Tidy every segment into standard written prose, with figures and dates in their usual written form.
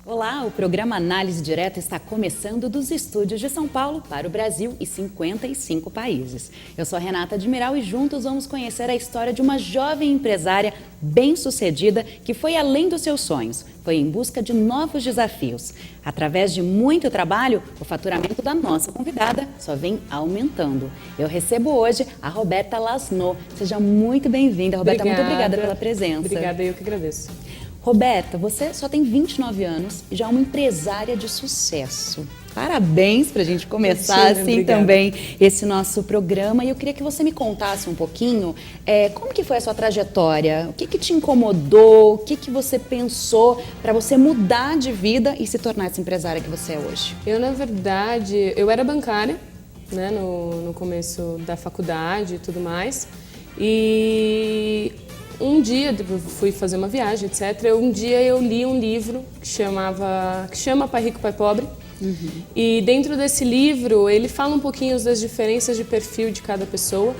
Olá, o programa Análise Direta está começando dos estúdios de São Paulo para o Brasil e 55 países. Eu sou a Renata Admiral e juntos vamos conhecer a história de uma jovem empresária bem-sucedida que foi além dos seus sonhos, foi em busca de novos desafios. Através de muito trabalho, o faturamento da nossa convidada só vem aumentando. Eu recebo hoje a Roberta Lasno. Seja muito bem-vinda, Roberta. Muito obrigada pela presença. Obrigada, eu que agradeço. Roberta, você só tem 29 anos e já é uma empresária de sucesso. Parabéns para a gente começar assim também esse nosso programa. E eu queria que você me contasse um pouquinho como que foi a sua trajetória, o que te incomodou, o que você pensou para você mudar de vida e se tornar essa empresária que você é hoje. Eu, na verdade, eu era bancária, né, no começo da faculdade e tudo mais. E um dia, fui fazer uma viagem, etc. Um dia eu li um livro que chama Pai Rico, Pai Pobre. Uhum. E dentro desse livro ele fala um pouquinho das diferenças de perfil de cada pessoa.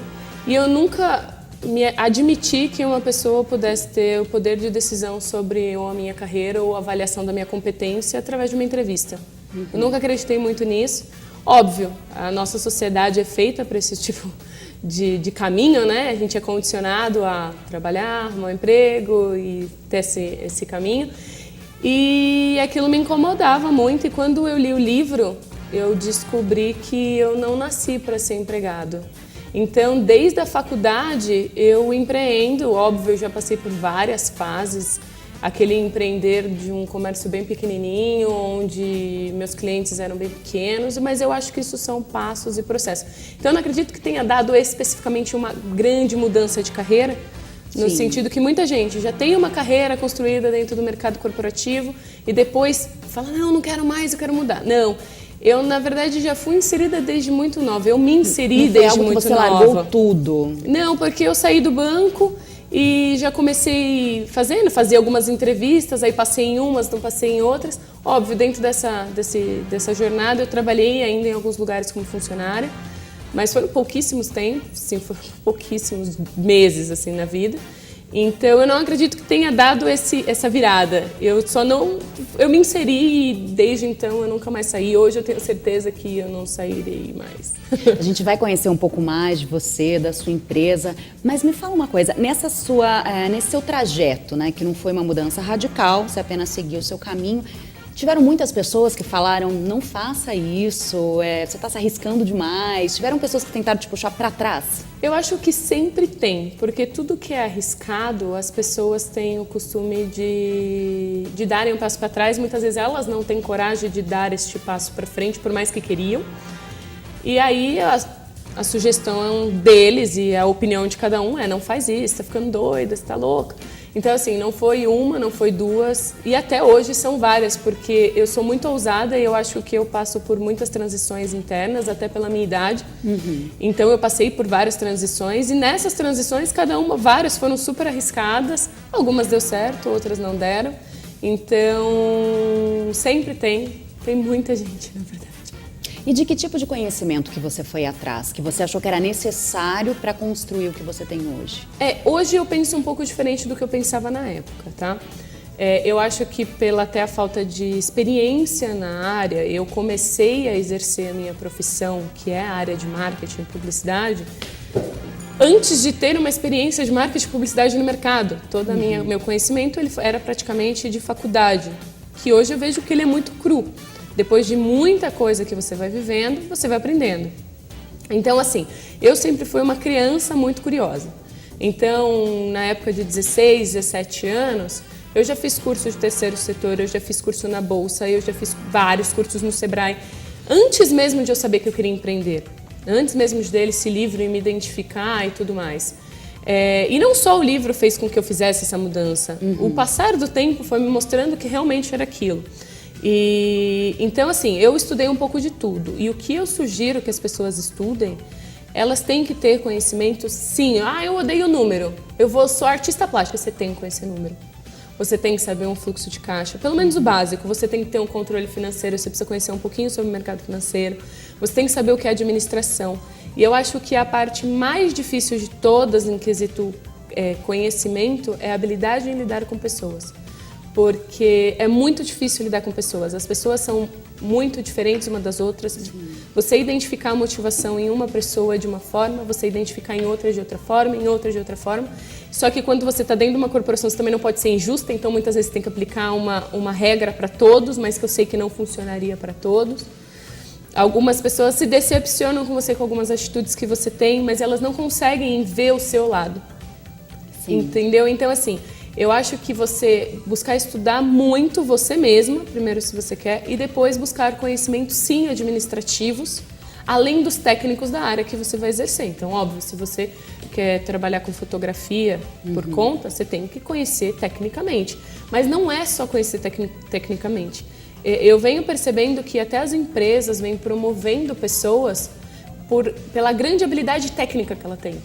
E eu nunca me admiti que uma pessoa pudesse ter o poder de decisão sobre a minha carreira ou a avaliação da minha competência através de uma entrevista. Uhum. Eu nunca acreditei muito nisso. Óbvio, a nossa sociedade é feita para esse tipo de caminho, né? A gente é condicionado a trabalhar, arrumar um emprego e ter esse caminho. E aquilo me incomodava muito. E quando eu li o livro, eu descobri que eu não nasci para ser empregado. Então, desde a faculdade, eu empreendo. Óbvio, eu já passei por várias fases. Aquele empreender de um comércio bem pequenininho, onde meus clientes eram bem pequenos, mas eu acho que isso são passos e processos. Então, eu não acredito que tenha dado especificamente uma grande mudança de carreira, no sentido que muita gente já tem uma carreira construída dentro do mercado corporativo e depois fala, não quero mais, eu quero mudar. Não, eu, na verdade, já fui inserida desde muito nova. Eu me inseri desde muito nova. Você largou tudo? Não, porque eu saí do banco e já comecei fazia algumas entrevistas, aí passei em umas, não passei em outras. Óbvio, dentro dessa jornada eu trabalhei ainda em alguns lugares como funcionária, mas foram pouquíssimos tempos, sim, foram pouquíssimos meses assim na vida. Então eu não acredito que tenha dado essa virada. Eu me inseri e desde então eu nunca mais saí. Hoje eu tenho certeza que eu não sairei mais. A gente vai conhecer um pouco mais de você, da sua empresa, mas me fala uma coisa, nesse seu trajeto, né, que não foi uma mudança radical, você apenas seguiu o seu caminho, tiveram muitas pessoas que falaram, não faça isso, você está se arriscando demais. Tiveram pessoas que tentaram te puxar para trás? Eu acho que sempre tem, porque tudo que é arriscado, as pessoas têm o costume de darem um passo para trás. Muitas vezes elas não têm coragem de dar este passo para frente, por mais que queriam. E aí a sugestão deles e a opinião de cada um não faz isso, está ficando doida, você está louca. Então, assim, não foi uma, não foi duas, e até hoje são várias, porque eu sou muito ousada e eu acho que eu passo por muitas transições internas, até pela minha idade. Uhum. Então, eu passei por várias transições e nessas transições, várias foram super arriscadas, algumas deu certo, outras não deram. Então, sempre tem muita gente, na verdade. E de que tipo de conhecimento que você foi atrás, que você achou que era necessário para construir o que você tem hoje? Hoje eu penso um pouco diferente do que eu pensava na época, tá? Eu acho que pela até a falta de experiência na área, eu comecei a exercer a minha profissão, que é a área de marketing e publicidade, antes de ter uma experiência de marketing e publicidade no mercado. Todo meu conhecimento ele era praticamente de faculdade, que hoje eu vejo que ele é muito cru. Depois de muita coisa que você vai vivendo, você vai aprendendo. Então, assim, eu sempre fui uma criança muito curiosa. Então, na época de 16, 17 anos, eu já fiz curso de terceiro setor, eu já fiz curso na Bolsa, eu já fiz vários cursos no Sebrae, antes mesmo de eu saber que eu queria empreender, antes mesmo de ler esse livro e me identificar e tudo mais. E não só o livro fez com que eu fizesse essa mudança, o passar do tempo foi me mostrando que realmente era aquilo. Então, assim, eu estudei um pouco de tudo. E o que eu sugiro que as pessoas estudem, elas têm que ter conhecimento, sim. Eu odeio número. Sou artista plástica, você tem que conhecer número. Você tem que saber um fluxo de caixa, pelo menos o básico. Você tem que ter um controle financeiro, você precisa conhecer um pouquinho sobre o mercado financeiro. você tem que saber o que é administração. E eu acho que a parte mais difícil de todas em quesito conhecimento é a habilidade em lidar com pessoas. Porque é muito difícil lidar com pessoas. As pessoas são muito diferentes umas das outras. Você identificar a motivação em uma pessoa de uma forma, você identificar em outra de outra forma, em outra de outra forma. Só que quando você está dentro de uma corporação, você também não pode ser injusta, então muitas vezes você tem que aplicar uma regra para todos, mas que eu sei que não funcionaria para todos. Algumas pessoas se decepcionam com você com algumas atitudes que você tem, mas elas não conseguem ver o seu lado. Sim. Entendeu? Então, assim, eu acho que você buscar estudar muito você mesma, primeiro se você quer, e depois buscar conhecimentos, sim, administrativos, além dos técnicos da área que você vai exercer. Então, óbvio, se você quer trabalhar com fotografia por conta, você tem que conhecer tecnicamente. Mas não é só conhecer tecnicamente. Eu venho percebendo que até as empresas vêm promovendo pessoas pela grande habilidade técnica que ela tem.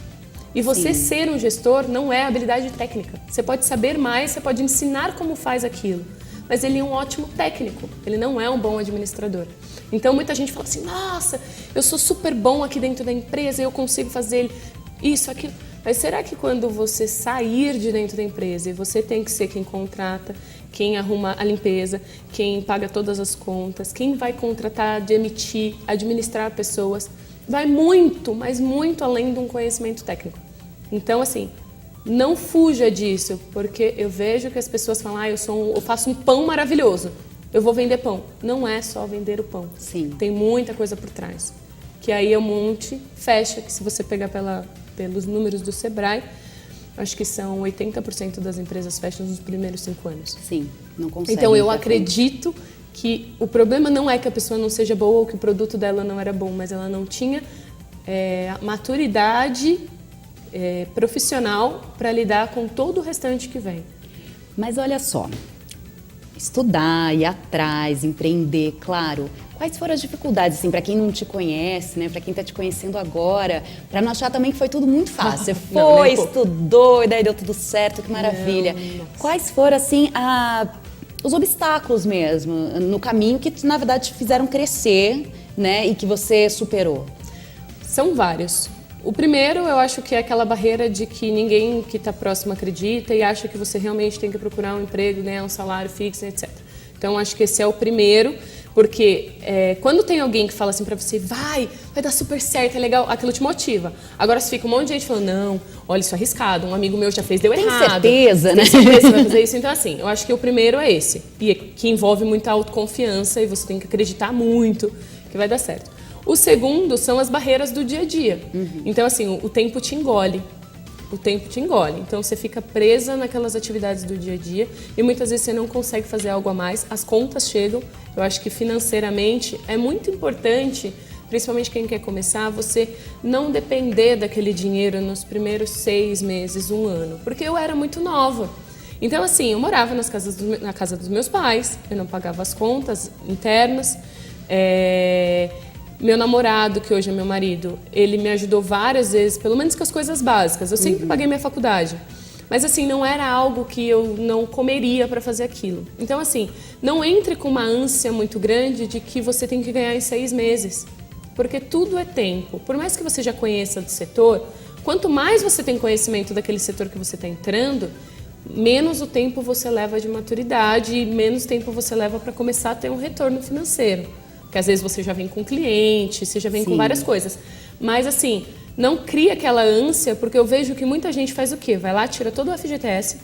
E você ser um gestor não é habilidade técnica. Você pode saber mais, você pode ensinar como faz aquilo. Mas ele é um ótimo técnico, ele não é um bom administrador. Então muita gente fala assim, nossa, eu sou super bom aqui dentro da empresa, eu consigo fazer isso, aquilo. Mas será que quando você sair de dentro da empresa e você tem que ser quem contrata, quem arruma a limpeza, quem paga todas as contas, quem vai contratar, demitir, administrar pessoas, vai muito, mas muito além de um conhecimento técnico. Então, assim, não fuja disso, porque eu vejo que as pessoas falam, eu faço um pão maravilhoso, eu vou vender pão. Não é só vender o pão. Sim. Tem muita coisa por trás. Que aí é um monte, fecha, que se você pegar pelos números do Sebrae, acho que são 80% das empresas fecham nos primeiros 5 anos. Sim, não consegue. Então, eu acredito que o problema não é que a pessoa não seja boa ou que o produto dela não era bom, mas ela não tinha maturidade profissional para lidar com todo o restante que vem. Mas olha só, estudar, ir atrás, empreender, claro. Quais foram as dificuldades, assim, para quem não te conhece, né, para quem está te conhecendo agora, para não achar também que foi tudo muito fácil? Você foi, estudou e daí deu tudo certo, que maravilha. Quais foram, assim, os obstáculos mesmo no caminho que, na verdade, te fizeram crescer, né, e que você superou? São vários. O primeiro, eu acho que é aquela barreira de que ninguém que está próximo acredita e acha que você realmente tem que procurar um emprego, ganhar um salário fixo, etc. Então, acho que esse é o primeiro, porque quando tem alguém que fala assim pra você, vai dar super certo, é legal, aquilo te motiva. Agora, se fica um monte de gente falando, não, olha, isso é arriscado, um amigo meu já fez, deu errado. Tem certeza, né? Tem certeza que vai fazer isso? Então, assim, eu acho que o primeiro é esse, e que envolve muita autoconfiança e você tem que acreditar muito que vai dar certo. O segundo são as barreiras do dia a dia. Então, assim, o tempo te engole. O tempo te engole. Então, você fica presa naquelas atividades do dia a dia e muitas vezes você não consegue fazer algo a mais. As contas chegam. Eu acho que financeiramente é muito importante, principalmente quem quer começar, você não depender daquele dinheiro nos primeiros 6 meses, 1 ano. Porque eu era muito nova. Então, assim, eu morava na casa dos meus pais, eu não pagava as contas internas. Meu namorado, que hoje é meu marido, ele me ajudou várias vezes, pelo menos com as coisas básicas. Eu sempre paguei minha faculdade. Mas, assim, não era algo que eu não comeria para fazer aquilo. Então, assim, não entre com uma ânsia muito grande de que você tem que ganhar em 6 meses. Porque tudo é tempo. Por mais que você já conheça do setor, quanto mais você tem conhecimento daquele setor que você está entrando, menos o tempo você leva de maturidade e menos tempo você leva para começar a ter um retorno financeiro. Porque às vezes você já vem com cliente, você já vem com várias coisas. Mas assim, não cria aquela ânsia, porque eu vejo que muita gente faz o quê? Vai lá, tira todo o FGTS,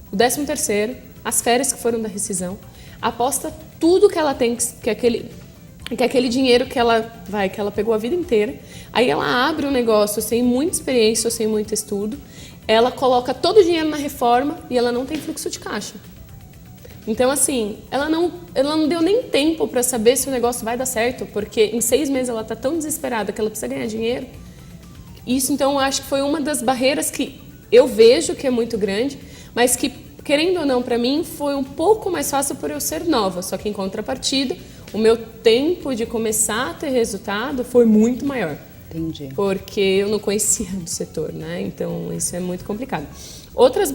o 13º, as férias que foram da rescisão, aposta tudo que ela tem, que aquele dinheiro que ela pegou a vida inteira. Aí ela abre um negócio sem muita experiência ou sem muito estudo, ela coloca todo o dinheiro na reforma e ela não tem fluxo de caixa. Então, assim, ela não deu nem tempo para saber se o negócio vai dar certo, porque em 6 meses ela está tão desesperada que ela precisa ganhar dinheiro. Isso, então, eu acho que foi uma das barreiras que eu vejo que é muito grande, mas que, querendo ou não, para mim, foi um pouco mais fácil por eu ser nova. Só que, em contrapartida, o meu tempo de começar a ter resultado foi muito maior. Entendi. Porque eu não conhecia do setor, né? Então, isso é muito complicado.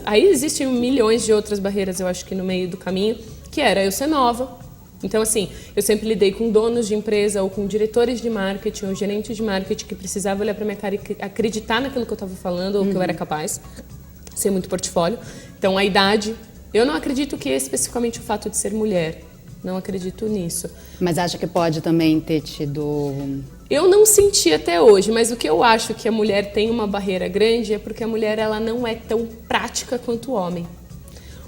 Aí existem milhões de outras barreiras, eu acho que no meio do caminho, que era eu ser nova, Então, assim, eu sempre lidei com donos de empresa ou com diretores de marketing ou gerentes de marketing que precisavam olhar para minha cara e acreditar naquilo que eu estava falando ou que eu era capaz, ser muito portfólio. Então, a idade, eu não acredito que especificamente o fato de ser mulher, não acredito nisso. Mas acha que pode também ter tido... Eu não senti até hoje, mas o que eu acho que a mulher tem uma barreira grande é porque a mulher ela não é tão prática quanto o homem.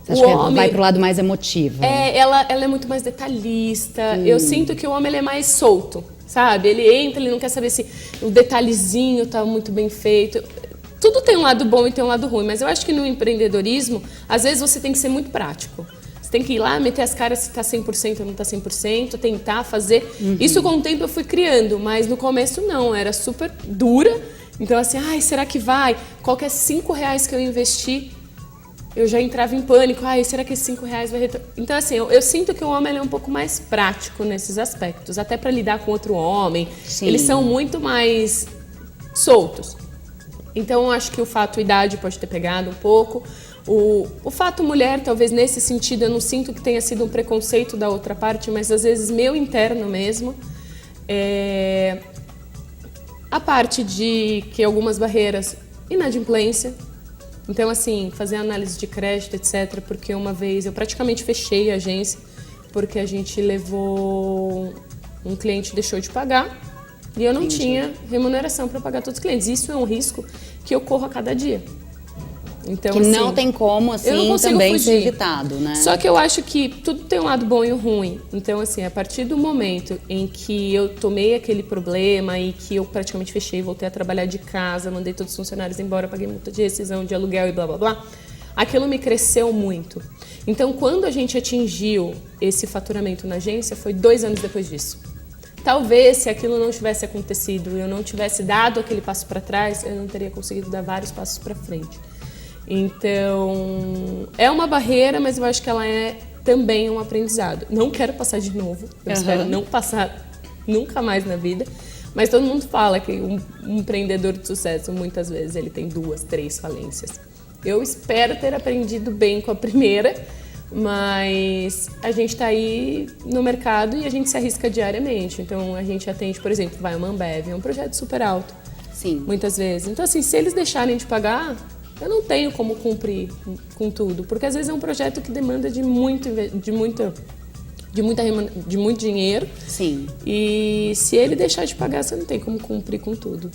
Você acha que vai pro lado mais emotivo? Ela é muito mais detalhista. Eu sinto que o homem ele é mais solto, sabe? Ele entra, ele não quer saber se o detalhezinho tá muito bem feito. Tudo tem um lado bom e tem um lado ruim, mas eu acho que no empreendedorismo, às vezes você tem que ser muito prático. Você tem que ir lá, meter as caras se tá 100% ou não tá 100%, tentar fazer. Isso com o tempo eu fui criando, mas no começo não, era super dura. Então assim, ai, será que vai? Qualquer R$5 que eu investi, eu já entrava em pânico. Ai, será que esses R$5 vai retornar? Então assim, eu sinto que o homem ele é um pouco mais prático nesses aspectos, até para lidar com outro homem. Sim. Eles são muito mais soltos. Então eu acho que o fato idade pode ter pegado um pouco. O fato mulher, talvez nesse sentido, eu não sinto que tenha sido um preconceito da outra parte, mas às vezes meu interno mesmo. A parte de que algumas barreiras, inadimplência. Então, assim, fazer análise de crédito, etc. Porque uma vez eu praticamente fechei a agência, porque a gente levou... Um cliente deixou de pagar e eu não tinha remuneração para pagar todos os clientes. Isso é um risco que eu corro a cada dia. Então, que assim, não tem como, assim, também fugir. ser evitado, né? Só que eu acho que tudo tem um lado bom e um ruim. Então, assim, a partir do momento em que eu tomei aquele problema e que eu praticamente fechei, voltei a trabalhar de casa, mandei todos os funcionários embora, paguei multa de rescisão, de aluguel e blá, blá, blá, aquilo me cresceu muito. Então, quando a gente atingiu esse faturamento na agência, foi 2 anos depois disso. Talvez, se aquilo não tivesse acontecido e eu não tivesse dado aquele passo para trás, eu não teria conseguido dar vários passos para frente. Então, é uma barreira, mas eu acho que ela é também um aprendizado. Não quero passar de novo, eu espero não passar nunca mais na vida, mas todo mundo fala que um empreendedor de sucesso, muitas vezes, ele tem 2, 3 falências. Eu espero ter aprendido bem com a primeira, mas a gente está aí no mercado e a gente se arrisca diariamente. Então, a gente atende, por exemplo, vai uma Ambev, é um projeto super alto, Sim. muitas vezes. Então, assim, se eles deixarem de pagar... Eu não tenho como cumprir com tudo, porque às vezes é um projeto que demanda de muito dinheiro. Sim. E se ele deixar de pagar, você não tem como cumprir com tudo.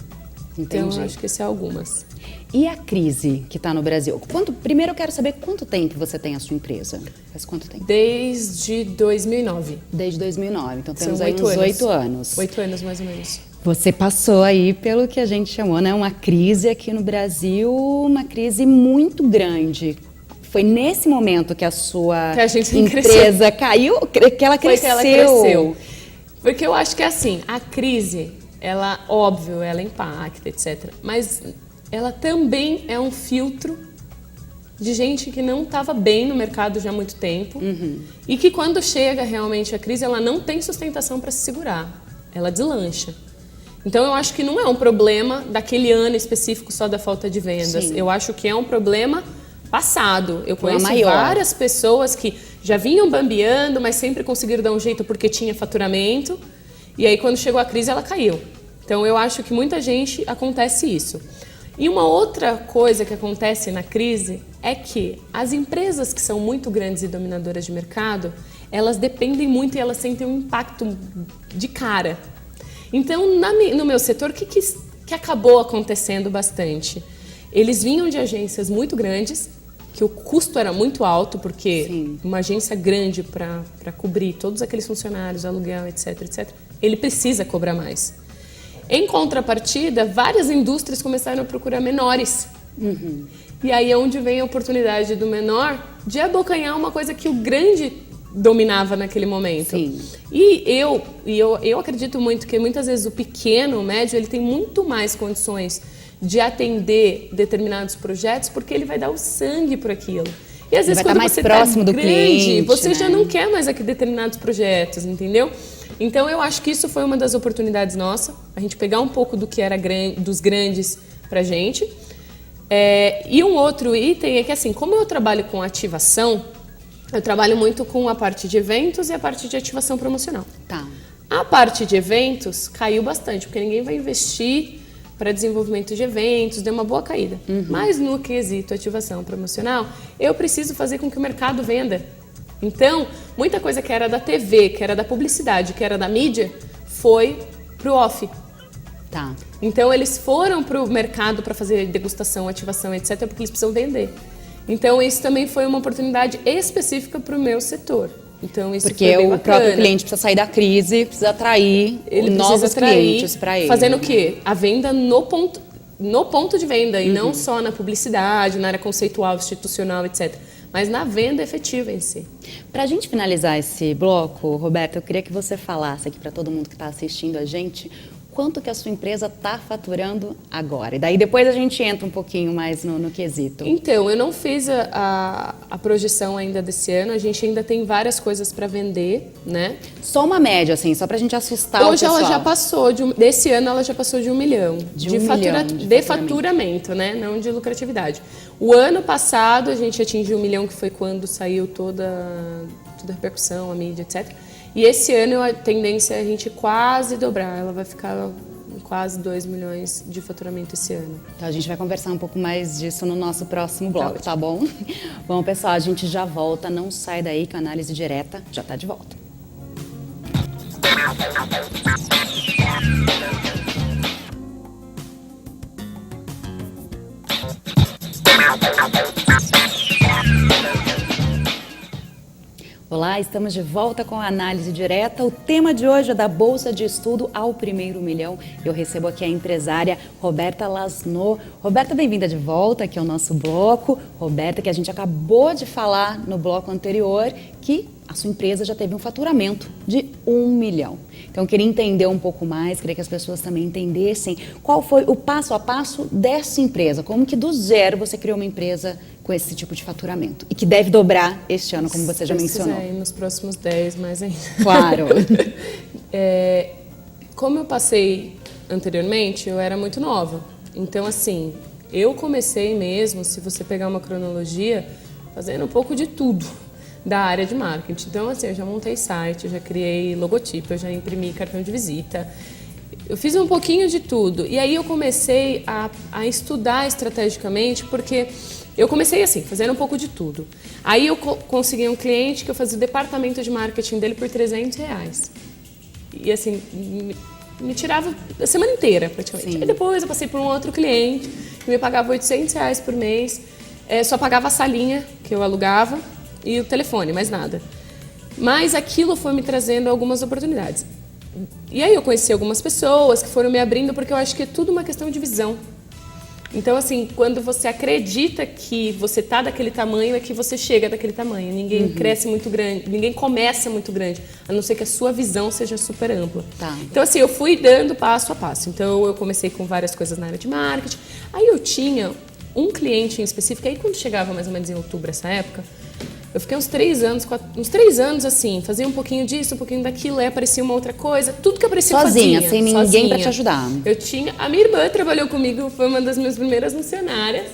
Entendi. Então, eu acho que esse é algumas. E a crise que está no Brasil? Primeiro eu quero saber quanto tempo você tem a sua empresa. Faz quanto tempo? Desde 2009. Desde 2009. Então temos São aí 8 uns anos. 8 anos. 8 anos, mais ou menos. Você passou aí pelo que a gente chamou, né, uma crise aqui no Brasil, uma crise muito grande. Foi nesse momento que a sua empresa caiu, que ela cresceu. Foi que ela cresceu. Porque eu acho que assim, a crise, ela, óbvio, ela impacta, etc. Mas ela também é um filtro de gente que não estava bem no mercado já há muito tempo e que quando chega realmente a crise, ela não tem sustentação para se segurar. Ela deslancha. Então, eu acho que não é um problema daquele ano específico só da falta de vendas. Sim. Eu acho que é um problema passado. Eu conheço maior. várias pessoas que já vinham bambeando, mas sempre conseguiram dar um jeito porque tinha faturamento. E aí, quando chegou a crise, ela caiu. Então, eu acho que muita gente acontece isso. E uma outra coisa que acontece na crise é que as empresas que são muito grandes e dominadoras de mercado, elas dependem muito e elas sentem um impacto de cara. Então, no meu setor, o que acabou acontecendo bastante? Eles vinham de agências muito grandes, que o custo era muito alto, porque Sim. uma agência grande para cobrir todos aqueles funcionários, aluguel, etc, etc, ele precisa cobrar mais. Em contrapartida, várias indústrias começaram a procurar menores. E aí é onde vem a oportunidade do menor de abocanhar uma coisa que o grande dominava naquele momento. Sim. E eu acredito muito que muitas vezes o pequeno, o médio, ele tem muito mais condições de atender determinados projetos porque ele vai dar o sangue por aquilo. E às vezes quando mais você próximo tá do grande, cliente, você né? já não quer mais aqui determinados projetos, entendeu? Então eu acho que isso foi uma das oportunidades nossa, a gente pegar um pouco do que era dos grandes pra gente. E um outro item é que assim, como eu trabalho com ativação, Eu trabalho muito com a parte de eventos e a parte de ativação promocional. Tá. A parte de eventos caiu bastante, porque ninguém vai investir para desenvolvimento de eventos, deu uma boa caída. Mas no quesito ativação promocional, eu preciso fazer com que o mercado venda. Então, muita coisa que era da TV, que era da publicidade, que era da mídia, foi pro off. Tá. Então, eles foram pro mercado para fazer degustação, ativação, etc., porque eles precisam vender. Então, isso também foi uma oportunidade específica para o meu setor. Então, isso Porque foi bem o bacana. próprio cliente precisa sair da crise, precisa atrair novos clientes para ele. Fazendo o quê? A venda no ponto de venda, e não só na publicidade, na área conceitual, institucional, etc., mas na venda efetiva em si. Para a gente finalizar esse bloco, Roberta, eu queria que você falasse aqui para todo mundo que está assistindo a gente quanto que a sua empresa está faturando agora. E daí depois a gente entra um pouquinho mais no quesito. Então, eu não fiz a projeção ainda desse ano, a gente ainda tem várias coisas para vender, né? Só uma média, assim, só para a gente assustar o Hoje pessoal. ela já passou, desse ano ela já passou de 1 milhão. De 1 milhão de faturamento, né? Não de lucratividade. O ano passado a gente atingiu 1 milhão, que foi quando saiu toda a repercussão, a mídia, etc. E esse ano a tendência é a gente quase dobrar, ela vai ficar quase 2 milhões de faturamento esse ano. Então a gente vai conversar um pouco mais disso no nosso próximo bloco, tá bom? Bom, pessoal, a gente já volta, não sai daí que a Análise Direta já está de volta. Olá, estamos de volta com a Análise Direta. O tema de hoje é da Bolsa de Estudo ao Primeiro Milhão. Eu recebo aqui a empresária Roberta Lasno. Roberta, bem-vinda de volta aqui ao nosso bloco. Roberta, que a gente acabou de falar no bloco anterior, que a sua empresa já teve um faturamento de 1 milhão. Então, eu queria entender um pouco mais, queria que as pessoas também entendessem qual foi o passo a passo dessa empresa. Como que do zero você criou uma empresa com esse tipo de faturamento? E que deve dobrar este ano, como você já mencionou. Aí, nos próximos 10, mais ainda. Claro. Como eu passei anteriormente, eu era muito nova. Então, assim, eu comecei mesmo, se você pegar uma cronologia, fazendo um pouco de tudo da área de marketing. Então, assim, eu já montei site, eu já criei logotipo, eu já imprimi cartão de visita. Eu fiz um pouquinho de tudo. E aí eu comecei a estudar estrategicamente, porque eu comecei assim, fazendo um pouco de tudo. Aí eu consegui um cliente que eu fazia o departamento de marketing dele por R$300. E assim, me tirava a semana inteira, praticamente. Sim. E depois eu passei por um outro cliente que me pagava R$800 por mês. Só pagava a salinha que eu alugava e o telefone, mais nada. Mas aquilo foi me trazendo algumas oportunidades. E aí eu conheci algumas pessoas que foram me abrindo, porque eu acho que é tudo uma questão de visão. Então, assim, quando você acredita que você tá daquele tamanho, é que você chega daquele tamanho. Ninguém cresce muito grande, ninguém começa muito grande, a não ser que a sua visão seja super ampla. Tá. Então, assim, eu fui dando passo a passo. Então, eu comecei com várias coisas na área de marketing. Aí eu tinha um cliente em específico, aí quando chegava mais ou menos em outubro, essa época, eu fiquei uns 3 anos assim, fazia um pouquinho disso, um pouquinho daquilo, aí aparecia uma outra coisa, tudo que aparecia Sozinha, fazia. sem ninguém para te ajudar. A minha irmã trabalhou comigo, foi uma das minhas primeiras funcionárias,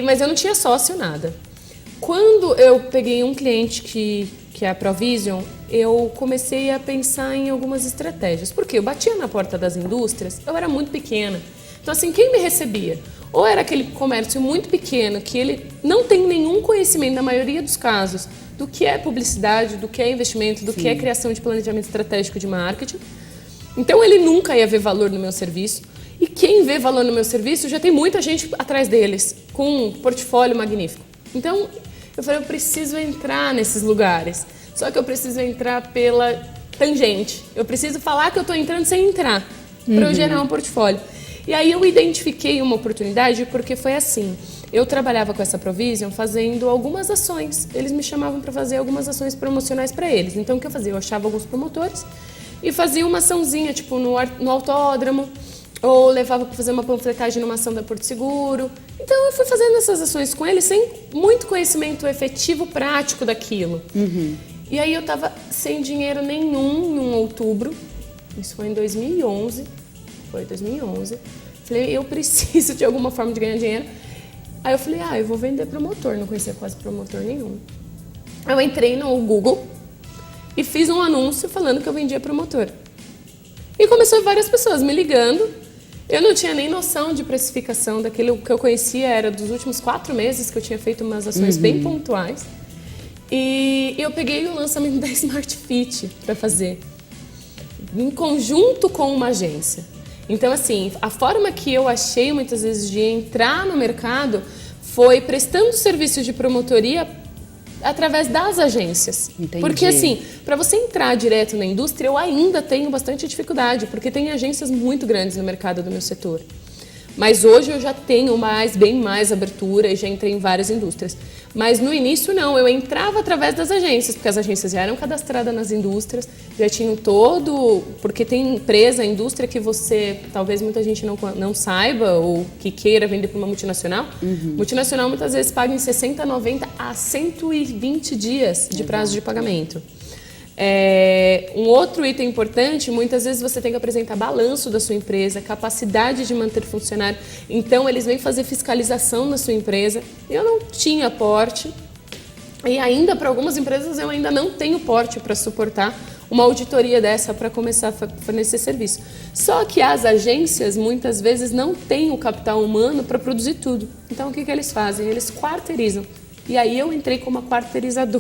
mas eu não tinha sócio, nada. Quando eu peguei um cliente que é a Provision, eu comecei a pensar em algumas estratégias, porque eu batia na porta das indústrias, eu era muito pequena. Então, assim, quem me recebia? Ou era aquele comércio muito pequeno, que ele não tem nenhum conhecimento, na maioria dos casos, do que é publicidade, do que é investimento, do que é criação de planejamento estratégico de marketing. Então, ele nunca ia ver valor no meu serviço. E quem vê valor no meu serviço, já tem muita gente atrás deles, com um portfólio magnífico. Então, eu falei, eu preciso entrar nesses lugares. Só que eu preciso entrar pela tangente. Eu preciso falar que eu estou entrando sem entrar, para eu gerar um portfólio. E aí eu identifiquei uma oportunidade porque foi assim, eu trabalhava com essa Provision fazendo algumas ações, eles me chamavam para fazer algumas ações promocionais para eles. Então o que eu fazia? Eu achava alguns promotores e fazia uma açãozinha, tipo no autódromo, ou levava para fazer uma panfletagem numa ação da Porto Seguro. Então eu fui fazendo essas ações com eles sem muito conhecimento efetivo, prático daquilo. E aí eu estava sem dinheiro nenhum em outubro, isso foi em 2011. Foi 2011. Falei, eu preciso de alguma forma de ganhar dinheiro. Aí eu falei, eu vou vender promotor. Não conhecia quase promotor nenhum. eu entrei no Google e fiz um anúncio falando que eu vendia promotor. E começou várias pessoas me ligando. Eu não tinha nem noção de precificação daquilo que eu conhecia, era dos últimos 4 meses que eu tinha feito umas ações bem pontuais. E eu peguei o lançamento da Smart Fit para fazer, em conjunto com uma agência. Então, assim, a forma que eu achei muitas vezes de entrar no mercado foi prestando serviços de promotoria através das agências. Entendi. Porque, assim, para você entrar direto na indústria, eu ainda tenho bastante dificuldade, porque tem agências muito grandes no mercado do meu setor. Mas hoje eu já tenho bem mais abertura e já entrei em várias indústrias. Mas no início não, eu entrava através das agências, porque as agências já eram cadastradas nas indústrias, já tinham porque tem empresa, indústria que você, talvez muita gente não saiba ou que queira vender para uma multinacional. Multinacional muitas vezes paga em 60, 90 a 120 dias de prazo de pagamento. Um outro item importante, muitas vezes você tem que apresentar balanço da sua empresa, capacidade de manter funcionário. Então, eles vêm fazer fiscalização na sua empresa. Eu não tinha porte e ainda, para algumas empresas, eu ainda não tenho porte para suportar uma auditoria dessa para começar a fornecer serviço. Só que as agências, muitas vezes, não têm o capital humano para produzir tudo. Então, o que eles fazem? Eles quarteirizam. E aí eu entrei como uma quarteirizada.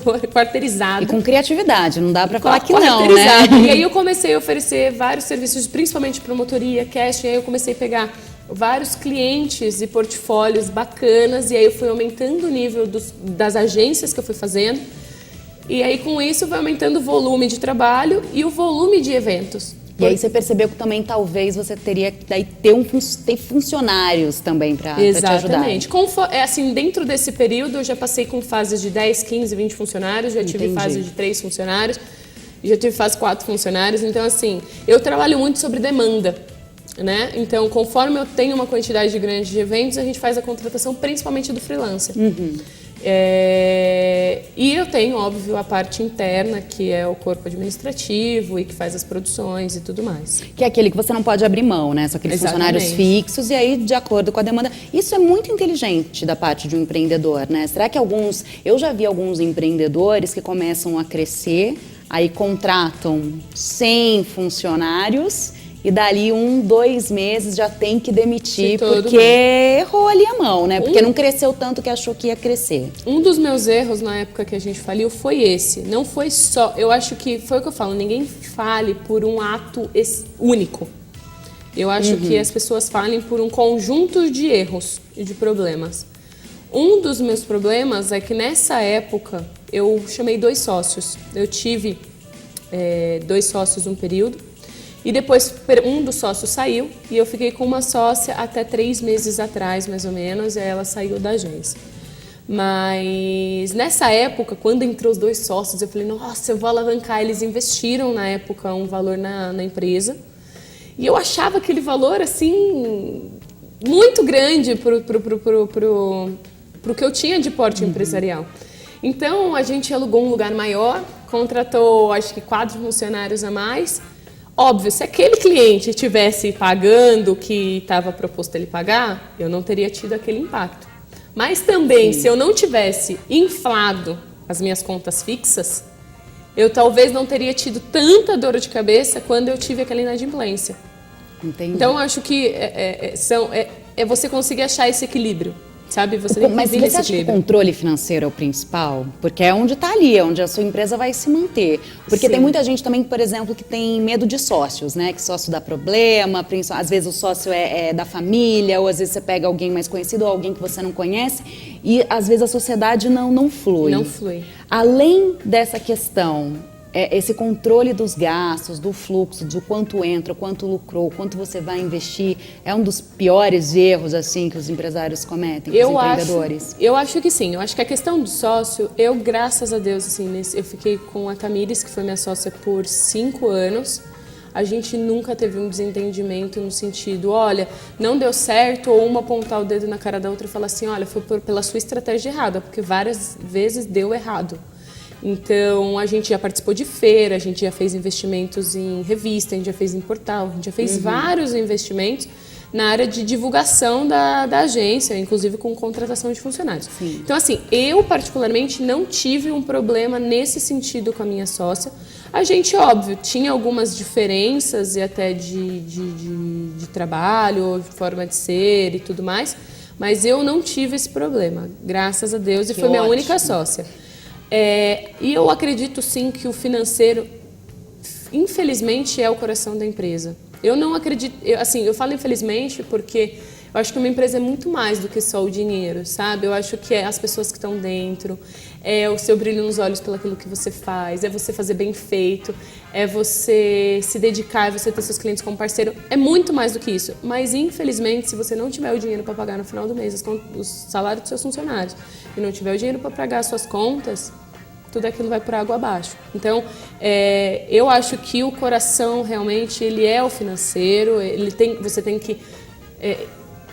E com criatividade, não dá para falar que não, né? E aí eu comecei a oferecer vários serviços, principalmente promotoria, casting, aí eu comecei a pegar vários clientes e portfólios bacanas, e aí eu fui aumentando o nível das agências que eu fui fazendo. E aí com isso foi aumentando o volume de trabalho e o volume de eventos. E aí você percebeu que também talvez você teria que daí ter funcionários também para te ajudar. Exatamente. Assim, dentro desse período eu já passei com fases de 10, 15, 20 funcionários, já tive fase de 3 funcionários, já tive fase 4 funcionários. Então, assim, eu trabalho muito sobre demanda, né? Então, conforme eu tenho uma quantidade grande de eventos, a gente faz a contratação principalmente do freelancer. E eu tenho, óbvio, a parte interna, que é o corpo administrativo e que faz as produções e tudo mais. Que é aquele que você não pode abrir mão, né? São aqueles funcionários fixos e aí, de acordo com a demanda. Isso é muito inteligente da parte de um empreendedor, né? Será que eu já vi alguns empreendedores que começam a crescer, aí contratam 100 funcionários e dali 1, 2 meses já tem que demitir porque errou ali a mão, né? Porque não cresceu tanto que achou que ia crescer. Um dos meus erros na época que a gente faliu foi esse. Não foi só... Eu acho que foi o que eu falo, ninguém fale por um ato único. Eu acho que as pessoas falem por um conjunto de erros e de problemas. Um dos meus problemas é que nessa época eu chamei 2 sócios. Eu tive 2 sócios um período. E depois um dos sócios saiu e eu fiquei com uma sócia até 3 meses atrás, mais ou menos, e aí ela saiu da agência. Mas nessa época, quando entrou os 2 sócios, eu falei, nossa, eu vou alavancar. Eles investiram na época um valor na empresa e eu achava aquele valor, assim, muito grande pro que eu tinha de porte empresarial. Então, a gente alugou um lugar maior, contratou, acho que 4 funcionários a mais. Óbvio, se aquele cliente estivesse pagando o que estava proposto ele pagar, eu não teria tido aquele impacto. Mas também, se eu não tivesse inflado as minhas contas fixas, eu talvez não teria tido tanta dor de cabeça quando eu tive aquela inadimplência. Entendi. Então, acho que é você conseguir achar esse equilíbrio. Sabe? Você tem que Mas você acha que o controle financeiro é o principal? Porque é onde está ali, é onde a sua empresa vai se manter. Porque tem muita gente também, por exemplo, que tem medo de sócios, né? Que sócio dá problema, às vezes o sócio é da família, ou às vezes você pega alguém mais conhecido ou alguém que você não conhece, e às vezes a sociedade não flui. Não flui. Além dessa questão, esse controle dos gastos, do fluxo, do quanto entra, quanto lucrou, quanto você vai investir, é um dos piores erros assim que os empresários cometem, os empreendedores? Eu acho que sim. Eu acho que a questão do sócio, eu, graças a Deus, assim, eu fiquei com a Tamires, que foi minha sócia por 5 anos. A gente nunca teve um desentendimento no sentido, olha, não deu certo, ou uma apontar o dedo na cara da outra e falar assim, olha, foi pela sua estratégia errada, porque várias vezes deu errado. Então, a gente já participou de feira, a gente já fez investimentos em revista, a gente já fez em portal, a gente já fez vários investimentos na área de divulgação da agência, inclusive com contratação de funcionários. Sim. Então, assim, eu particularmente não tive um problema nesse sentido com a minha sócia. A gente, óbvio, tinha algumas diferenças e até de trabalho, de forma de ser e tudo mais, mas eu não tive esse problema, graças a Deus, e foi minha única sócia. E eu acredito sim que o financeiro, infelizmente, é o coração da empresa. Eu não acredito, eu falo infelizmente porque eu acho que uma empresa é muito mais do que só o dinheiro, sabe? Eu acho que é as pessoas que estão dentro, é o seu brilho nos olhos pelo aquilo que você faz, é você fazer bem feito, é você se dedicar, é você ter seus clientes como parceiro. É muito mais do que isso. Mas, infelizmente, se você não tiver o dinheiro para pagar no final do mês os salários dos seus funcionários e não tiver o dinheiro para pagar as suas contas, tudo aquilo vai por água abaixo. Então, eu acho que o coração realmente ele é o financeiro. Você tem que...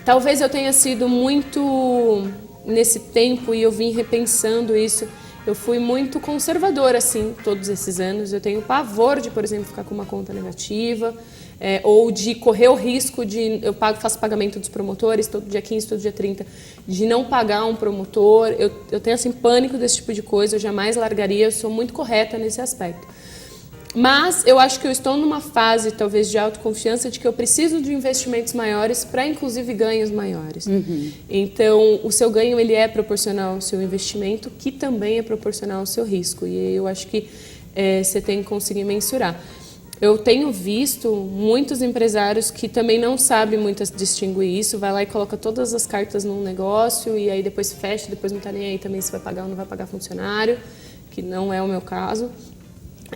talvez eu tenha sido muito nesse tempo e eu vim repensando isso. Eu fui muito conservadora, assim, todos esses anos. Eu tenho pavor de, por exemplo, ficar com uma conta negativa, ou de correr o risco de... faço pagamento dos promotores todo dia 15, todo dia 30, de não pagar um promotor. Eu tenho, assim, pânico desse tipo de coisa, eu jamais largaria, eu sou muito correta nesse aspecto. Mas eu acho que eu estou numa fase, talvez, de autoconfiança, de que eu preciso de investimentos maiores para, inclusive, ganhos maiores. Uhum. Então, o seu ganho ele é proporcional ao seu investimento, que também é proporcional ao seu risco. E eu acho que você tem que conseguir mensurar. Eu tenho visto muitos empresários que também não sabem muito distinguir isso, vai lá e coloca todas as cartas num negócio e aí depois fecha, depois não está nem aí também se vai pagar ou não vai pagar funcionário, que não é o meu caso.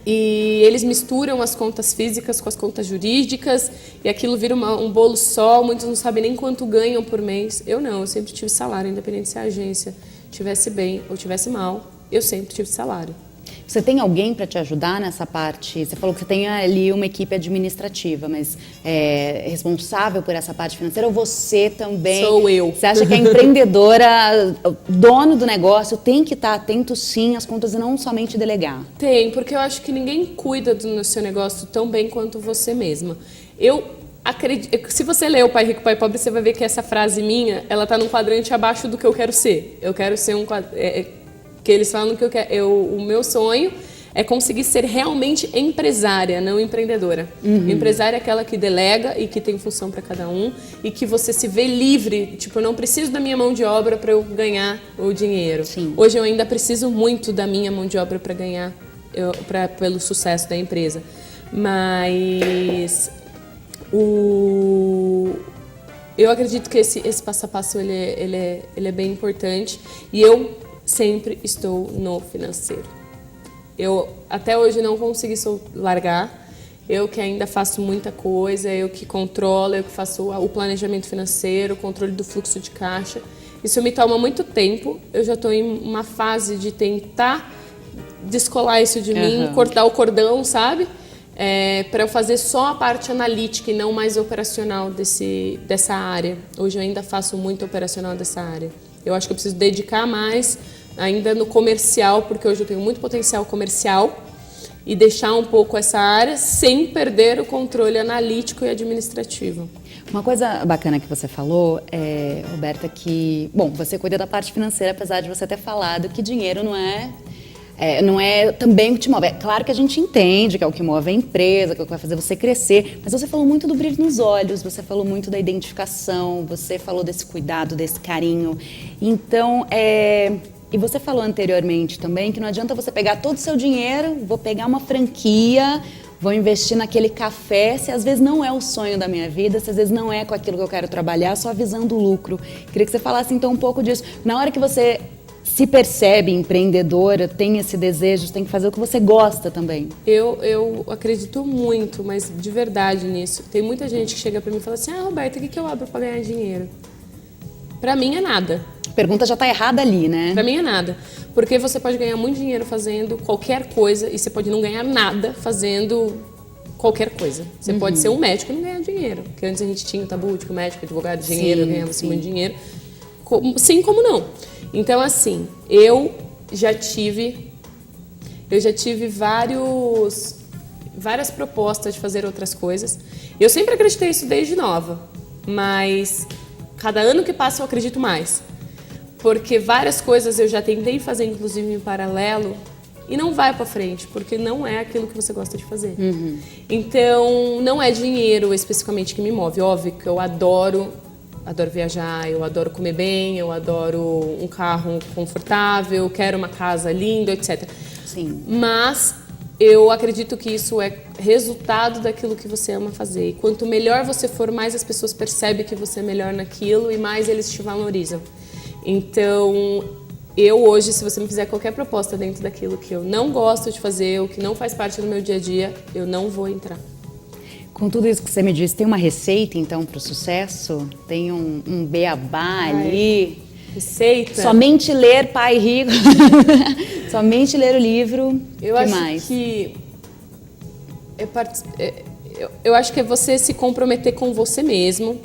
E eles misturam as contas físicas com as contas jurídicas e aquilo vira um bolo só, muitos não sabem nem quanto ganham por mês. Eu não, eu sempre tive salário, independente se a agência estivesse bem ou estivesse mal, eu sempre tive salário. Você tem alguém para te ajudar nessa parte? Você falou que você tem ali uma equipe administrativa, mas responsável por essa parte financeira ou você também? Sou eu. Você acha que a empreendedora, dono do negócio, tem que estar atento sim às contas e não somente delegar? Tem, porque eu acho que ninguém cuida do seu negócio tão bem quanto você mesma. Eu acredito, se você ler O Pai Rico, Pai Pobre, você vai ver que essa frase minha, ela está num quadrante abaixo do que eu quero ser. Eu quero ser que eles falam que o meu sonho é conseguir ser realmente empresária, não empreendedora. Uhum. Empresária é aquela que delega e que tem função para cada um e que você se vê livre. Tipo, eu não preciso da minha mão de obra para eu ganhar o dinheiro. Sim. Hoje eu ainda preciso muito da minha mão de obra para ganhar, pelo sucesso da empresa. Mas eu acredito que esse passo a passo ele é bem importante e eu sempre estou no financeiro. Eu até hoje não consegui largar. Eu que ainda faço muita coisa, eu que controlo, eu que faço o planejamento financeiro, o controle do fluxo de caixa. Isso me toma muito tempo. Eu já estou em uma fase de tentar descolar isso de mim, cortar o cordão, sabe? Para eu fazer só a parte analítica e não mais operacional dessa área. Hoje eu ainda faço muito operacional dessa área. Eu acho que eu preciso dedicar mais ainda no comercial, porque hoje eu tenho muito potencial comercial e deixar um pouco essa área sem perder o controle analítico e administrativo. Uma coisa bacana que você falou, Roberta, que, bom, você cuida da parte financeira, apesar de você ter falado que dinheiro não é também o que te move. É claro que a gente entende que é o que move a empresa, que é o que vai fazer você crescer, mas você falou muito do brilho nos olhos, você falou muito da identificação, você falou desse cuidado, desse carinho. Então, e você falou anteriormente também que não adianta você pegar todo o seu dinheiro, vou pegar uma franquia, vou investir naquele café, se às vezes não é o sonho da minha vida, se às vezes não é com aquilo que eu quero trabalhar, só visando o lucro. Queria que você falasse então um pouco disso. Na hora que você se percebe empreendedora, tem esse desejo, você tem que fazer o que você gosta também. Eu acredito muito, mas de verdade nisso. Tem muita gente que chega pra mim e fala assim, Roberta, o que eu abro pra ganhar dinheiro? Pra mim é nada. A pergunta já tá errada ali, né? Pra mim é nada. Porque você pode ganhar muito dinheiro fazendo qualquer coisa e você pode não ganhar nada fazendo qualquer coisa. Você pode ser um médico e não ganhar dinheiro. Porque antes a gente tinha o tabu de que o médico, advogado, dinheiro, ganhava-se muito dinheiro. Sim, como não? Então, assim, eu já tive várias propostas de fazer outras coisas. Eu sempre acreditei isso desde nova. mas cada ano que passa eu acredito mais. Porque várias coisas eu já tentei fazer, inclusive em paralelo, e não vai pra frente, porque não é aquilo que você gosta de fazer. Então, não é dinheiro especificamente que me move. Óbvio que eu adoro viajar, eu adoro comer bem, eu adoro um carro confortável, quero uma casa linda, etc. Sim. Mas eu acredito que isso é resultado daquilo que você ama fazer. E quanto melhor você for, mais as pessoas percebem que você é melhor naquilo e mais eles te valorizam. Então, eu hoje, se você me fizer qualquer proposta dentro daquilo que eu não gosto de fazer, ou que não faz parte do meu dia a dia, eu não vou entrar. Com tudo isso que você me disse, tem uma receita, então, para o sucesso? Tem um beabá ali? Receita? Somente ler Pai Rico. Somente ler o livro. Eu que acho mais? que... Eu acho que é você se comprometer com você mesmo.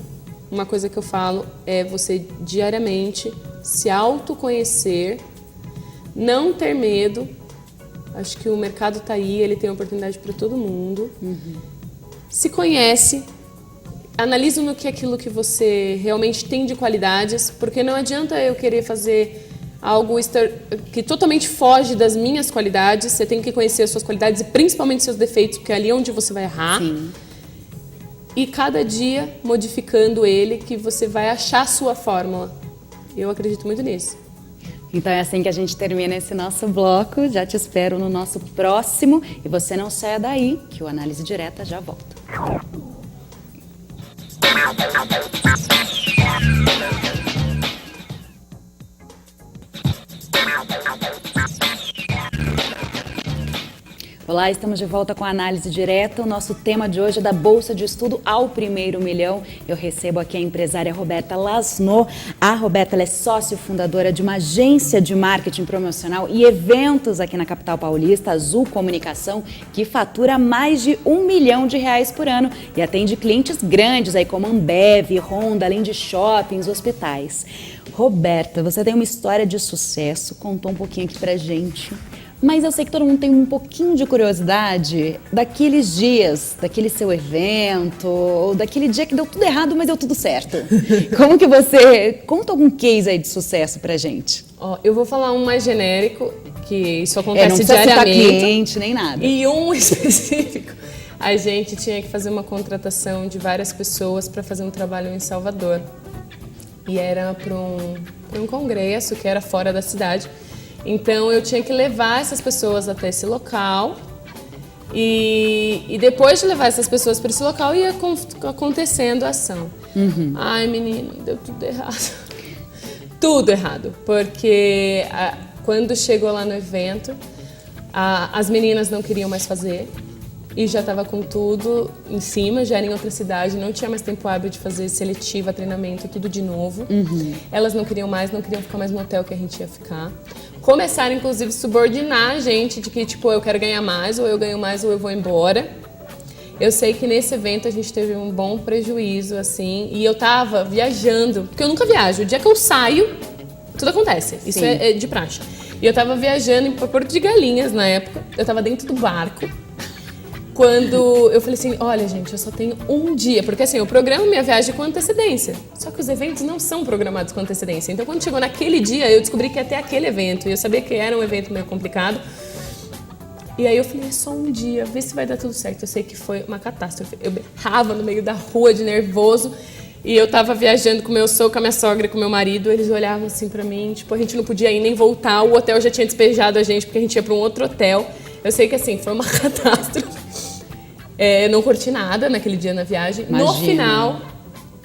Uma coisa que eu falo é você diariamente se autoconhecer, não ter medo. Acho que o mercado está aí, ele tem oportunidade para todo mundo. Se conhece, analisa no que é aquilo que você realmente tem de qualidades, porque não adianta eu querer fazer algo que totalmente foge das minhas qualidades. Você tem que conhecer as suas qualidades e principalmente seus defeitos, porque é ali onde você vai errar. Sim. E cada dia modificando ele, que você vai achar a sua fórmula. Eu acredito muito nisso. Então é assim que a gente termina esse nosso bloco. Já te espero no nosso próximo. E você não saia daí, que o Análise Direta já volta. Olá, estamos de volta com a Análise Direta. O nosso tema de hoje é da Bolsa de Estudo ao Primeiro Milhão. Eu recebo aqui a empresária Roberta Lasno. A Roberta ela é sócio fundadora de uma agência de marketing promocional e eventos aqui na capital paulista, Azul Comunicação, que fatura mais de R$1 milhão por ano e atende clientes grandes aí como Ambev, Honda, além de shoppings, hospitais. Roberta, você tem uma história de sucesso, contou um pouquinho aqui pra gente. Mas eu sei que todo mundo tem um pouquinho de curiosidade daqueles dias, daquele seu evento, ou daquele dia que deu tudo errado, mas deu tudo certo. Como que você... Conta algum case aí de sucesso pra gente. Eu vou falar um mais genérico, que isso acontece não diariamente. Citar cliente, nem nada. E um específico. A gente tinha que fazer uma contratação de várias pessoas para fazer um trabalho em Salvador. E era para um congresso que era fora da cidade. Então, eu tinha que levar essas pessoas até esse local e depois de levar essas pessoas para esse local, ia acontecendo a ação. Ai, menino, deu tudo errado. Tudo errado, porque quando chegou lá no evento, as meninas não queriam mais fazer e já estava com tudo em cima, já era em outra cidade, não tinha mais tempo hábil de fazer seletiva, treinamento, tudo de novo. Elas não queriam mais, não queriam ficar mais no hotel que a gente ia ficar. Começaram, inclusive, a subordinar a gente de que, tipo, eu quero ganhar mais, ou eu ganho mais, ou eu vou embora. Eu sei que nesse evento a gente teve um bom prejuízo, assim, e eu tava viajando, porque eu nunca viajo. O dia que eu saio, tudo acontece. Isso é de praxe. E eu tava viajando para Porto de Galinhas, na época. Eu tava dentro do barco. Quando eu falei assim, olha, gente, eu só tenho um dia. Porque, assim, eu programo minha viagem com antecedência. Só que os eventos não são programados com antecedência. Então, quando chegou naquele dia, eu descobri que ia ter aquele evento. E eu sabia que era um evento meio complicado. E aí eu falei, é só um dia, vê se vai dar tudo certo. Eu sei que foi uma catástrofe. Eu berrava no meio da rua de nervoso. E eu tava viajando com meu sogro, com a minha sogra, com meu marido. Eles olhavam assim pra mim, tipo, a gente não podia ir nem voltar. O hotel já tinha despejado a gente, porque a gente ia pra um outro hotel. Eu sei que, assim, foi uma catástrofe. Eu não curti nada naquele dia na viagem. Imagina. No final,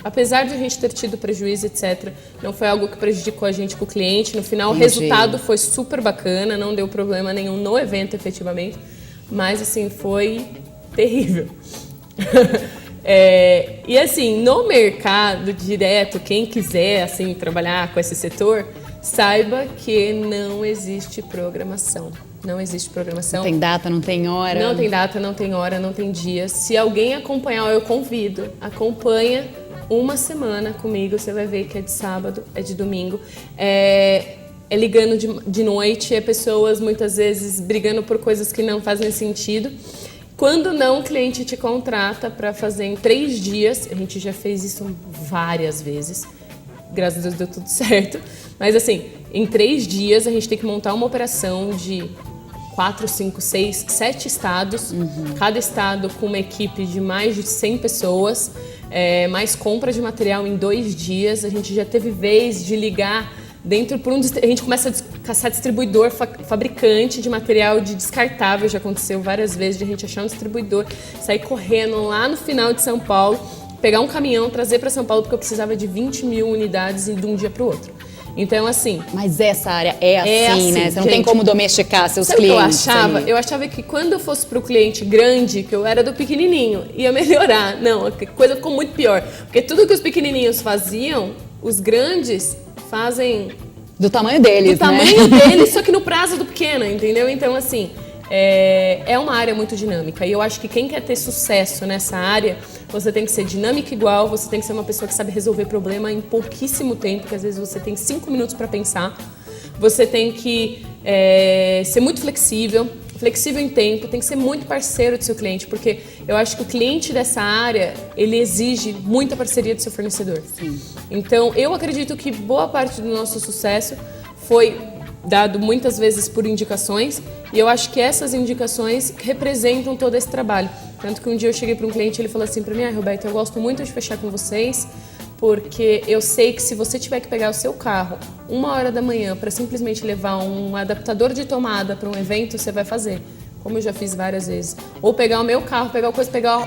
apesar de a gente ter tido prejuízo, etc., não foi algo que prejudicou a gente com o cliente. No final, o resultado foi super bacana, não deu problema nenhum no evento, efetivamente. Mas, assim, foi terrível. E, assim, no mercado direto, quem quiser, assim, trabalhar com esse setor, saiba que não existe programação. Não existe programação. Não tem data, não tem hora. Não tem data, não tem hora, não tem dia. Se alguém acompanhar, eu convido. Acompanha uma semana comigo, você vai ver que é de sábado, é de domingo. É ligando de noite, é pessoas muitas vezes brigando por coisas que não fazem sentido. Quando não, o cliente te contrata para fazer em 3 dias. A gente já fez isso várias vezes. Graças a Deus deu tudo certo. Mas assim, em 3 dias a gente tem que montar uma operação de 4, 5, 6, 7 estados. Cada estado com uma equipe de mais de 100 pessoas. Mais compra de material em 2 dias. A gente já teve vez de ligar dentro por a gente começa a caçar distribuidor, fabricante de material de descartável. Já aconteceu várias vezes de a gente achar um distribuidor, sair correndo lá no final de São Paulo, pegar um caminhão, trazer para São Paulo, porque eu precisava de 20 mil unidades de um dia para o outro. Então, assim... Mas essa área é assim, né? Você não tem como domesticar seus sabe clientes. O que eu achava? Eu achava que quando eu fosse para o cliente grande, que eu era do pequenininho, ia melhorar. Não, a coisa ficou muito pior. Porque tudo que os pequenininhos faziam, os grandes fazem... Do tamanho deles, do tamanho deles, só que no prazo do pequeno, entendeu? Então, assim, é uma área muito dinâmica. E eu acho que quem quer ter sucesso nessa área, você tem que ser dinâmica igual, você tem que ser uma pessoa que sabe resolver problema em pouquíssimo tempo, porque às vezes você tem 5 minutos para pensar. Você tem que ser muito flexível em tempo, tem que ser muito parceiro do seu cliente, porque eu acho que o cliente dessa área, ele exige muita parceria do seu fornecedor. Sim. Então, eu acredito que boa parte do nosso sucesso foi dado muitas vezes por indicações, e eu acho que essas indicações representam todo esse trabalho. Tanto que um dia eu cheguei para um cliente e ele falou assim para mim: Roberto, eu gosto muito de fechar com vocês, porque eu sei que se você tiver que pegar o seu carro 1h da manhã para simplesmente levar um adaptador de tomada para um evento, você vai fazer. Como eu já fiz várias vezes. Ou pegar o meu carro, pegar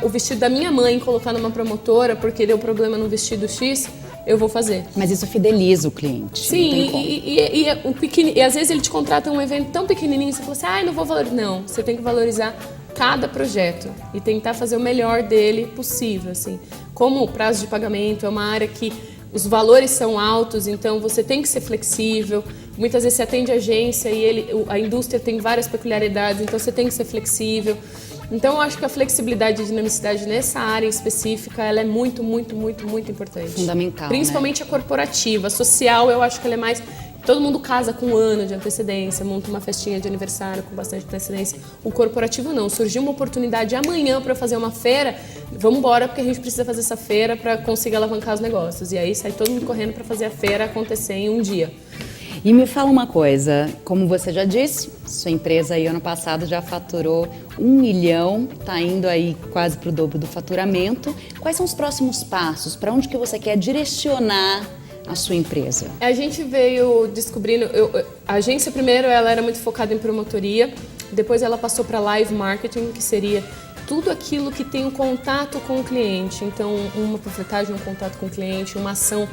o vestido da minha mãe e colocar numa promotora porque deu problema no vestido X, eu vou fazer. Mas isso fideliza o cliente. Sim, e às vezes ele te contrata um evento tão pequenininho e você fala assim, não vou valorizar. Não, você tem que valorizar cada projeto e tentar fazer o melhor dele possível, assim. Como o prazo de pagamento é uma área que os valores são altos, então você tem que ser flexível. Muitas vezes você atende a agência e a indústria tem várias peculiaridades, então você tem que ser flexível. Então eu acho que a flexibilidade e dinamicidade nessa área específica, ela é muito, muito, muito, muito importante. Fundamental, principalmente, né? A corporativa. A social, eu acho que ela é mais... Todo mundo casa com um ano de antecedência, monta uma festinha de aniversário com bastante antecedência. O corporativo não. Surgiu uma oportunidade amanhã para fazer uma feira, vamos embora porque a gente precisa fazer essa feira para conseguir alavancar os negócios. E aí sai todo mundo correndo para fazer a feira acontecer em um dia. E me fala uma coisa, como você já disse, sua empresa aí ano passado já faturou 1 milhão, tá indo aí quase para o dobro do faturamento. Quais são os próximos passos? Para onde que você quer direcionar a sua empresa? A gente veio descobrindo, a agência primeiro ela era muito focada em promotoria, depois ela passou para live marketing, que seria tudo aquilo que tem um contato com o cliente. Então, uma panfletagem, um contato com o cliente, uma ação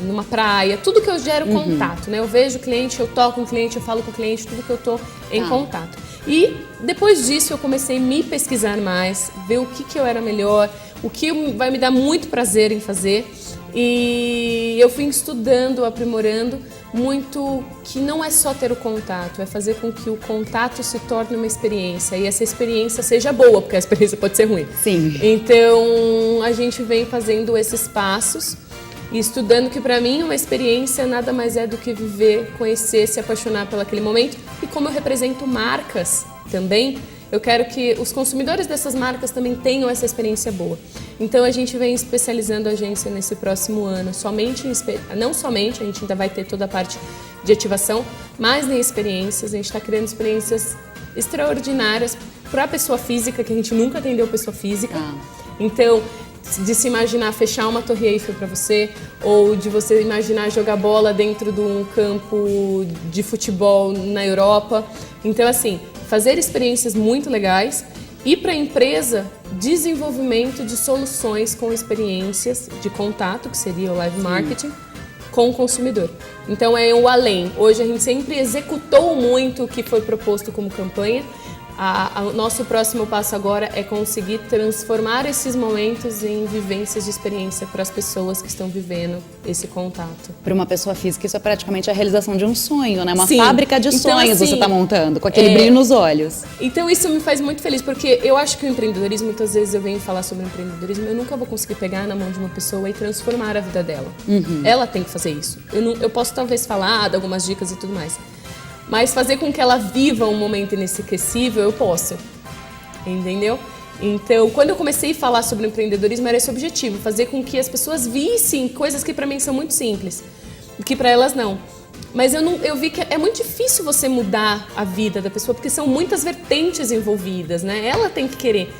numa praia, tudo que eu gero contato, né? Eu vejo o cliente, eu toco com o cliente, eu falo com o cliente, tudo que eu tô em contato. E depois disso eu comecei a me pesquisar mais, ver o que eu era melhor, o que vai me dar muito prazer em fazer. E eu fui estudando, aprimorando muito, que não é só ter o contato, é fazer com que o contato se torne uma experiência e essa experiência seja boa, porque a experiência pode ser ruim. Sim. Então a gente vem fazendo esses passos e estudando, que para mim uma experiência nada mais é do que viver, conhecer, se apaixonar por aquele momento. E como eu represento marcas também, eu quero que os consumidores dessas marcas também tenham essa experiência boa. Então a gente vem especializando a agência nesse próximo ano, não somente, a gente ainda vai ter toda a parte de ativação, mas em experiências, a gente está criando experiências extraordinárias para a pessoa física, que a gente nunca atendeu pessoa física. Então, de se imaginar fechar uma Torre Eiffel para você, ou de você imaginar jogar bola dentro de um campo de futebol na Europa. Então, assim, fazer experiências muito legais. E para a empresa, desenvolvimento de soluções com experiências de contato, que seria o live marketing, com o consumidor. Então é o além. Hoje a gente sempre executou muito o que foi proposto como campanha. O nosso próximo passo agora é conseguir transformar esses momentos em vivências de experiência para as pessoas que estão vivendo esse contato. Para uma pessoa física, isso é praticamente a realização de um sonho, né? Uma Sim. fábrica de sonhos assim, você está montando, com aquele brilho nos olhos. Então isso me faz muito feliz, porque eu acho que o empreendedorismo, muitas vezes eu venho falar sobre empreendedorismo, eu nunca vou conseguir pegar na mão de uma pessoa e transformar a vida dela. Ela tem que fazer isso. Eu posso talvez falar, dar algumas dicas e tudo mais. Mas fazer com que ela viva um momento inesquecível, eu posso. entendeu? Então, quando eu comecei a falar sobre empreendedorismo, era esse o objetivo, fazer com que as pessoas vissem coisas que para mim são muito simples, que para elas não. Mas eu vi que é muito difícil você mudar a vida da pessoa, porque são muitas vertentes envolvidas, né? Ela tem que querer.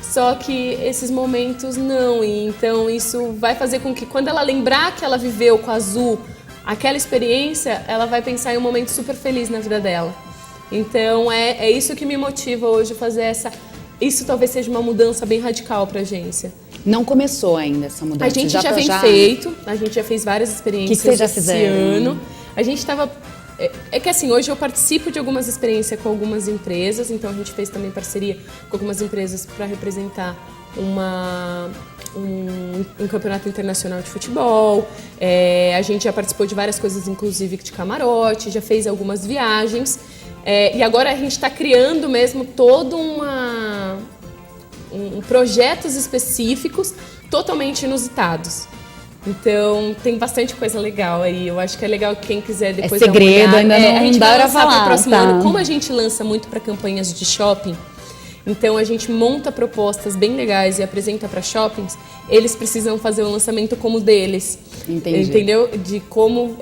Só que esses momentos não, e então isso vai fazer com que quando ela lembrar que ela viveu com a Azul aquela experiência, ela vai pensar em um momento super feliz na vida dela. Então é isso que me motiva hoje a fazer isso talvez seja uma mudança bem radical para a agência. Não começou ainda essa mudança? A gente já fez várias experiências que vocês já esse fizeram? ano. A gente estava... É que assim, hoje eu participo de algumas experiências com algumas empresas, então a gente fez também parceria com algumas empresas para representar um campeonato internacional de futebol. A gente já participou de várias coisas, inclusive de camarote, já fez algumas viagens. E agora a gente está criando mesmo todo projetos específicos totalmente inusitados. Então, tem bastante coisa legal aí. Eu acho que é legal quem quiser depois dar uma olhada. Segredo, ainda não a gente dá vai pra lançar falar. Pro próximo ano. Como a gente lança muito para campanhas de shopping, então a gente monta propostas bem legais e apresenta para shoppings, eles precisam fazer um lançamento como o deles. Entendi. Entendeu? De como...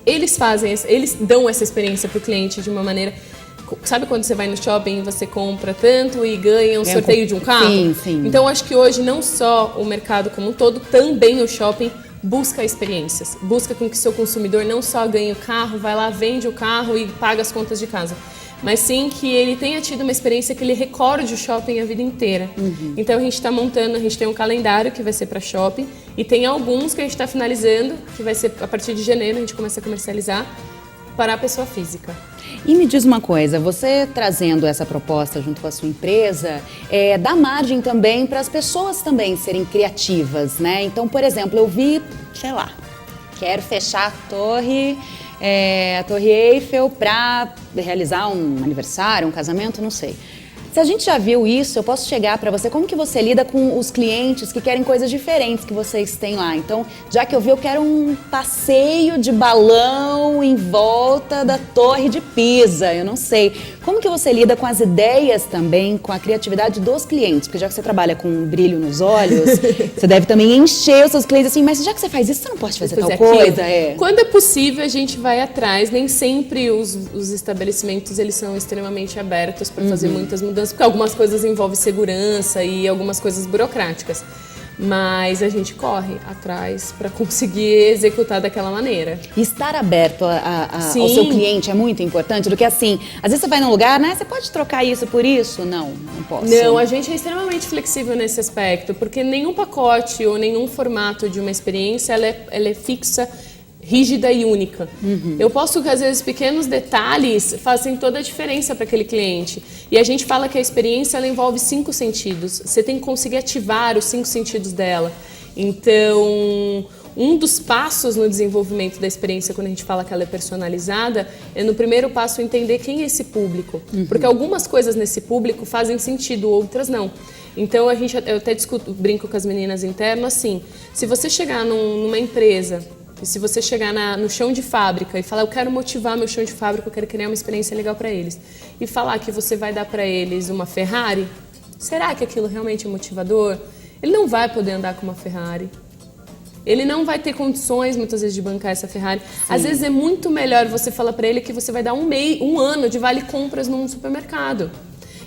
Eles dão essa experiência para o cliente de uma maneira... Sabe quando você vai no shopping e você compra tanto e ganha um sorteio de um carro? Sim, sim. Então, acho que hoje não só o mercado como um todo, também o shopping busca experiências. Busca com que seu consumidor não só ganhe o carro, vai lá, vende o carro e paga as contas de casa. Mas sim que ele tenha tido uma experiência que ele recorde o shopping a vida inteira. Uhum. Então, a gente está montando, a gente tem um calendário que vai ser para shopping e tem alguns que a gente está finalizando, que vai ser a partir de janeiro, a gente começa a comercializar para a pessoa física. E me diz uma coisa, você trazendo essa proposta junto com a sua empresa, dá margem também para as pessoas também serem criativas, né? Então, por exemplo, eu vi, sei lá, quero fechar a Torre Eiffel para realizar um aniversário, um casamento, não sei. Se a gente já viu isso, eu posso chegar para você, como que você lida com os clientes que querem coisas diferentes que vocês têm lá? Então, já que eu vi, eu quero um passeio de balão em volta da Torre de Pisa, eu não sei. Como que você lida com as ideias também, com a criatividade dos clientes? Porque já que você trabalha com um brilho nos olhos, você deve também encher os seus clientes assim, mas já que você faz isso, você não pode fazer tal coisa? Quando é possível, a gente vai atrás, nem sempre os estabelecimentos eles são extremamente abertos para fazer muitas mudanças, porque algumas coisas envolvem segurança e algumas coisas burocráticas. Mas a gente corre atrás para conseguir executar daquela maneira. E estar aberto ao seu cliente é muito importante, do que assim, às vezes você vai num lugar, né, você pode trocar isso por isso? Não posso. Não, a gente é extremamente flexível nesse aspecto, porque nenhum pacote ou nenhum formato de uma experiência, ela é fixa, rígida e única. Eu posso que às vezes pequenos detalhes fazem toda a diferença para aquele cliente. E a gente fala que a experiência ela envolve 5 sentidos. Você tem que conseguir ativar os 5 sentidos dela. Então, um dos passos no desenvolvimento da experiência, quando a gente fala que ela é personalizada, é no primeiro passo entender quem é esse público. Porque algumas coisas nesse público fazem sentido, outras não. Então, eu até brinco com as meninas interno assim, se você chegar numa empresa, e se você chegar no chão de fábrica e falar, eu quero motivar meu chão de fábrica, eu quero criar uma experiência legal para eles, e falar que você vai dar para eles uma Ferrari, será que aquilo realmente é motivador? Ele não vai poder andar com uma Ferrari. Ele não vai ter condições, muitas vezes, de bancar essa Ferrari. Sim. Às vezes é muito melhor você falar para ele que você vai dar um ano de vale compras num supermercado.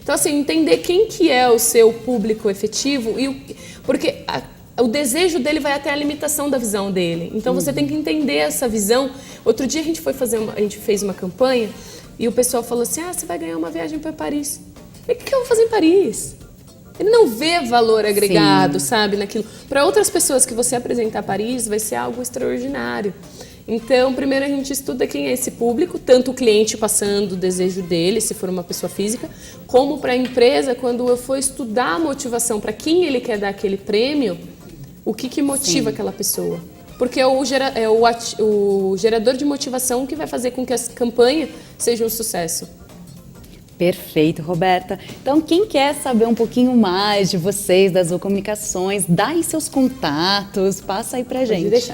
Então, assim, entender quem que é o seu público efetivo, porque o desejo dele vai até a limitação da visão dele. Então você tem que entender essa visão. Outro dia a gente fez uma campanha e o pessoal falou assim, você vai ganhar uma viagem para Paris. E o que eu vou fazer em Paris? Ele não vê valor agregado, sabe, naquilo. Para outras pessoas que você apresentar Paris vai ser algo extraordinário. Então, primeiro a gente estuda quem é esse público, tanto o cliente passando o desejo dele, se for uma pessoa física, como para a empresa, quando eu for estudar a motivação para quem ele quer dar aquele prêmio, o que motiva aquela pessoa. Porque é o gerador de motivação que vai fazer com que a campanha seja um sucesso. Perfeito, Roberta. Então, quem quer saber um pouquinho mais de vocês, das Azul Comunicações, dá aí seus contatos, passa aí pra gente.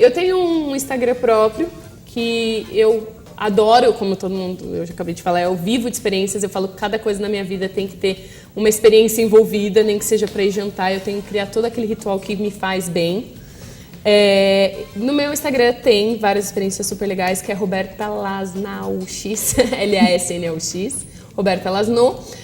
Eu tenho um Instagram próprio, que eu adoro, como todo mundo, eu já acabei de falar, eu vivo de experiências, eu falo que cada coisa na minha vida tem que ter uma experiência envolvida, nem que seja para ir jantar, eu tenho que criar todo aquele ritual que me faz bem. No meu Instagram tem várias experiências super legais, que é Roberta Lasnaux, L-A-S-N-A-U-X, Roberta Lasnaux.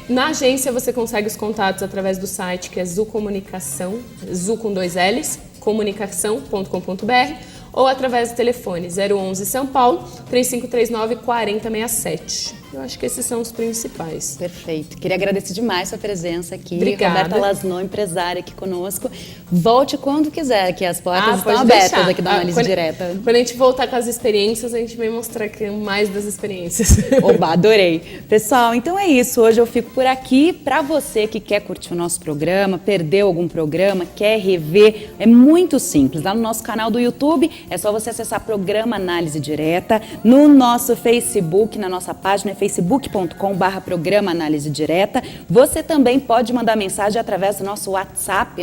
Na agência você consegue os contatos através do site, que é Zu Comunicação, Zu com 2 L's, comunicação.com.br, ou através do telefone 011 São Paulo 3539 4067. Eu acho que esses são os principais. Perfeito. Queria agradecer demais sua presença aqui. Obrigada. Roberta Lasnaux, empresária aqui conosco. Volte quando quiser, que as portas estão pode abertas deixar. aqui da Análise Direta. Quando a gente voltar com as experiências, a gente vem mostrar mais das experiências. Oba, adorei. Pessoal, então é isso. Hoje eu fico por aqui. Para você que quer curtir o nosso programa, perdeu algum programa, quer rever, é muito simples. Lá no nosso canal do YouTube, é só você acessar Programa Análise Direta. No nosso Facebook, na nossa página, é facebook.com/Programa Análise Direta. Você também pode mandar mensagem através do nosso WhatsApp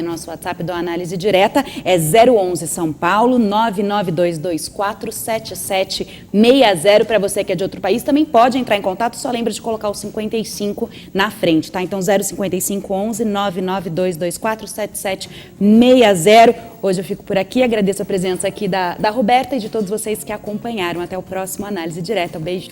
do Análise Direta, é 011 São Paulo 992247760. Para você que é de outro país, também pode entrar em contato, só lembra de colocar o 55 na frente, tá? Então 05511 992247760. Hoje eu fico por aqui, agradeço a presença aqui da Roberta e de todos vocês que acompanharam. Até o próximo Análise Direta. Um beijo.